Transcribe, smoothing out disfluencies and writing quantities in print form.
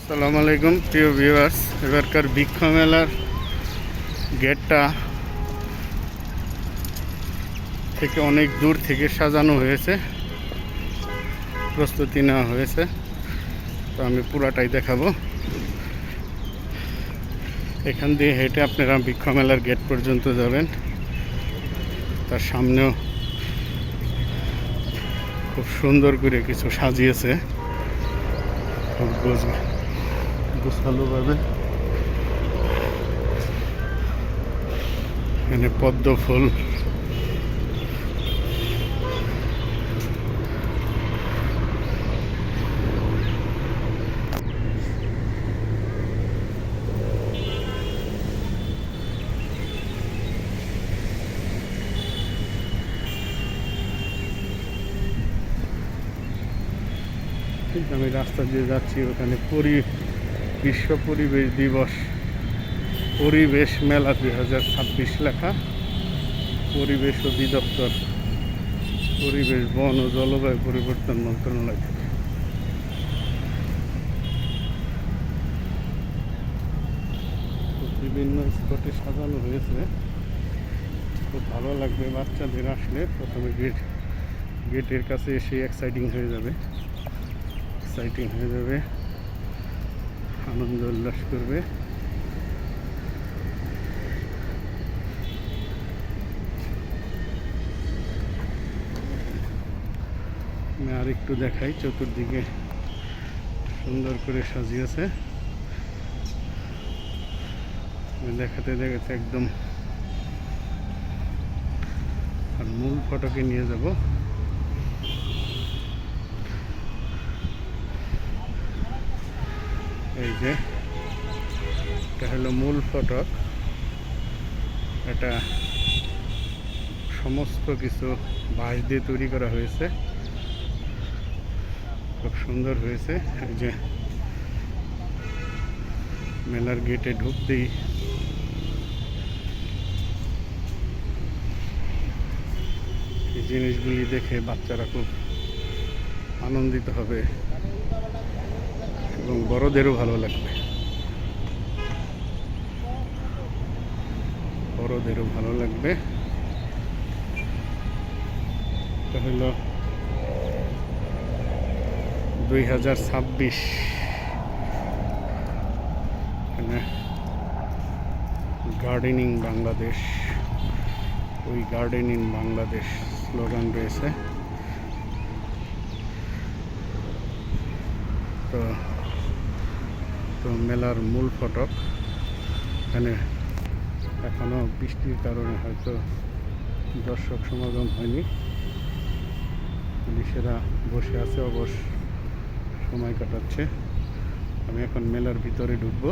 আসসালামু আলাইকুম প্রিয় ভিউয়ার্স। এবারকার বৃক্ষ মেলার গেটটা থেকে অনেক দূর থেকে সাজানো হয়েছে, প্রস্তুতি নেওয়া হয়েছে। তো আমি পুরাটাই দেখাবো। এখান দিয়ে হেঁটে আপনারা বৃক্ষ মেলার গেট পর্যন্ত যাবেন। তার সামনেও খুব সুন্দর করে কিছু সাজিয়েছে, খুব গোছালোভাবে। এখানে পদ্ম ফুল, আমি রাস্তা দিয়ে যাচ্ছি, ওখানে বিশ্ব পরিবেশ দিবস, পরিবেশ মেলা 2026 লেখা। পরিবেশ অধিদপ্তর, পরিবেশ, বন ও জলবায়ু পরিবর্তন মন্ত্রণালয় থেকে। বিভিন্ন স্পটে সাজানো হয়েছে, খুব ভালো লাগবে বাচ্চাদের আসলে। প্রথমে গেটের কাছে এসে এক্সাইটিং হয়ে যাবে, আনন্দ উল্লাস করবে। আমি আর একটু দেখাই, চতুর্দিকে সুন্দর করে সাজিয়েছে। দেখাতে দেখাতে একদম আর মূল ফটকে নিয়ে যাব। এই যে এটা হলো মূল ফটক। এটা সমস্ত কিছু বাঁশ দিয়ে তৈরি করা হয়েছে, খুব সুন্দর হয়েছে। এই যে মেলার গেটে ঢুকতেই এই জিনিসগুলি দেখে বাচ্চারা খুব আনন্দিত হবে এবং বড়দেরও ভালো লাগবে, এটা হলো 2026 এখানে গার্ডেনিং বাংলাদেশ, ওই গার্ডেনিং বাংলাদেশ স্লোগান রয়েছে। তো মেলার মূল ফটক, এখানে এখনো বৃষ্টির কারণে হয়তো দর্শক সমাগম হয়নি। পুলিশেরা বসে আছে, অবশ্য সময় কাটাচ্ছে। আমি এখন মেলার ভিতরে ঢুকবো।